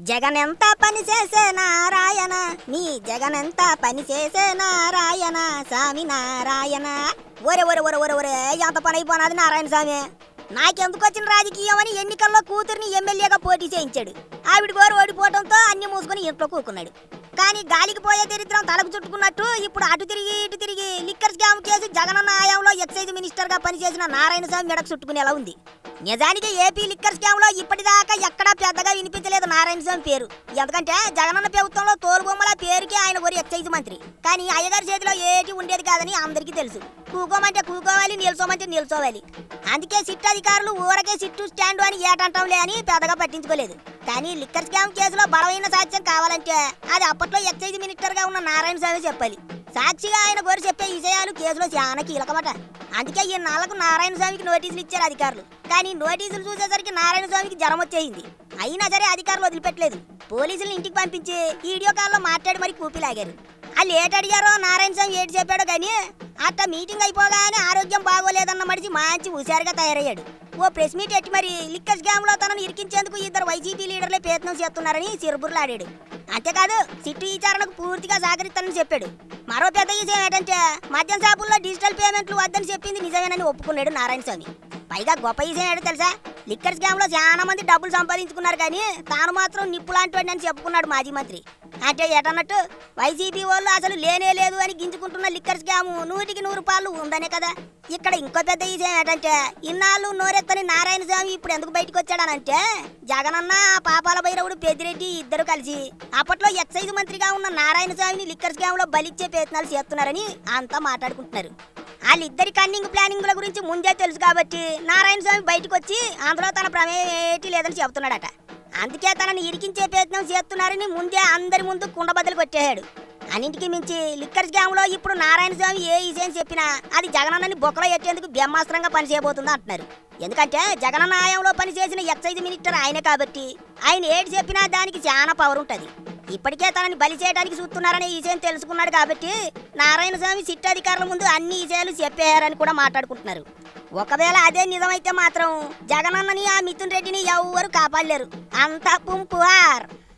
జగన్ ఎంత పని చేసే నారాయణ, నీ జగన్ ఎంత పని చేసే నారాయణ, స్వామి నారాయణ. ఒరే ఒరే ఒరే ఒరే ఒరే ఎంత పని అయిపోయినది నారాయణ స్వామి. నాకెందుకు వచ్చిన రాజకీయం అని ఎన్నికల్లో కూతురిని ఎమ్మెల్యేగా పోటీ చేయించాడు. ఆవిడ గోరు ఓడిపోవడంతో అన్ని మూసుకొని ఇంట్లో కూకున్నాడు. కానీ గాలికి పోయే దరిద్రం తలకు చుట్టుకున్నట్టు ఇప్పుడు అటు తిరిగి ఇటు తిరిగి లిక్కర్ స్కామ్ కేసు జగనన్న హయాంలో ఎక్సైజ్ మినిస్టర్ గా పనిచేసిన నారాయణ స్వామి మెడకు చుట్టుకునేలా ఉంది. నిజానికి ఏపీ లిక్కర్ స్కామ్ లో ఇప్పటిదాకా ఎక్కడా పెద్దగా వినిపించలేదు నారాయణ స్వామి పేరు. ఎందుకంటే జగనన్న ప్రభుత్వంలో తోలుబొమ్మల పేరుకి ఆయన ఒక ఎక్సైజ్ మంత్రి. కానీ అయ్యగారి చేతిలో ఏటి ఉండేది కాదని అందరికీ తెలుసు. కూకోమంటే కూకోవాలి, నిల్చోమంటే నిల్చోవాలి. అందుకే సిట్ అధికారులు ఊరకే సిట్టు స్టాండ్ అని ఏటంటాంలే అని పెద్దగా పట్టించుకోలేదు. కానీ లిక్కర్ స్కామ్ కేసులో బలమైన సాక్ష్యం కావాలంటే అది అప్పట్లో ఎక్సైజ్ మినిస్టర్ గా ఉన్న నారాయణ స్వామి చెప్పాలి. సాక్షిగా ఆయన గోరు చెప్పే విషయాలు కేసులో చాలా కీలకమట. అందుకే ఈ నాలుగు నారాయణ స్వామికి నోటీసులు ఇచ్చారు అధికారులు. కానీ నోటీసులు చూసేసరికి నారాయణ స్వామికి జ్వరం వచ్చేసింది. అయినా సరే అధికారులు వదిలిపెట్టలేదు. పోలీసులను ఇంటికి పంపించి వీడియో కాల్లో మాట్లాడి మరి కూపిలాగారు. వాళ్ళు ఏటి అడిగారో నారాయణ స్వామి ఏటి చెప్పాడో కానీ అట్ట మీటింగ్ అయిపోగానే ఆరోగ్యం బాగోలేదన్న మడిచి మంచి హుషారుగా తయారయ్యాడు. ఓ ప్రెస్ మీట్ ఎట్టి మరి లిక్కర్ స్కామ్ లో తనను ఇరికించేందుకు ఇద్దరు వైసీపీ లీడర్లే ప్రయత్నం చేస్తున్నారని సిరుబుర్లాడాడు. అంతేకాదు సిట్టు విచారణకు పూర్తిగా సహకరిస్తానని చెప్పాడు. మరో పెద్ద విషయం ఏంటంటే మద్యం షాపుల్లో డిజిటల్ పేమెంట్లు వద్దని చెప్పింది నిజమేనని ఒప్పుకున్నాడు నారాయణ స్వామి. పైగా గొప్ప విషయం ఏంటో తెలుసా, లిక్కర్ స్కామ్ లో చాలా మంది డబ్బులు సంపాదించుకున్నారు కానీ తాను మాత్రం నిప్పు లాంటి అని చెప్పుకున్నాడు మాజీ మంత్రి. అంటే ఏటన్నట్టు వైసీపీ వాళ్ళు అసలు లేనే లేదు అని గింజుకుంటున్న లిక్కర్ స్కామ్ 100% ఉందనే కదా. ఇక్కడ ఇంకో పెద్ద విషయం ఏంటంటే ఇన్నాళ్ళు నోరెత్తని నారాయణ స్వామి ఇప్పుడు ఎందుకు బయటకు వచ్చాడనంటే జగనన్న పాపాల భైరవుడు పెద్దిరెడ్డి ఇద్దరు కలిసి అప్పట్లో ఎక్సైజ్ మంత్రిగా ఉన్న నారాయణ స్వామిని లిక్కర్ స్కామ్ లో బలిచ్చే ప్రయత్నాలు చేస్తున్నారని అంతా మాట్లాడుకుంటున్నారు. వాళ్ళిద్దరి కన్నింగ్ ప్లానింగ్ల గురించి ముందే తెలుసు కాబట్టి నారాయణ స్వామి బయటకు వచ్చి అందులో తన ప్రమేయం ఏటి లేదని చెబుతున్నాడట. అందుకే తనని ఇరికించే ప్రయత్నం చేస్తున్నారని ముందే అందరి ముందు కుండబద్దలు కొట్టేశాడు. అన్నింటికి మించి లిక్కర్ స్కామ్ లో ఇప్పుడు నారాయణ స్వామి ఏ విషయం చెప్పినా అది జగనన్నని బొక్కలో ఎట్టేందుకు బ్రహ్మాస్త్రంగా పనిచేయబోతుందా అంటున్నారు. ఎందుకంటే జగనన్న హయాంలో పనిచేసిన ఎక్సైజ్ మినిస్టర్ ఆయనే కాబట్టి ఆయన ఏటి చెప్పినా దానికి చాలా పవర్ ఉంటుంది. ఇప్పటికే తనని బలి చేయడానికి చూస్తున్నారనే విషయం తెలుసుకున్నాడు కాబట్టి నారాయణ స్వామి సిట్ అధికారుల ముందు అన్ని విషయాలు చెప్పేయారని కూడా మాట్లాడుకుంటున్నారు. ఒకవేళ అదే నిజమైతే మాత్రం జగనన్నని ఆ మిథున్ రెడ్డిని ఎవ్వరూ కాపాడలేరు. అంతా పుంపుహార్.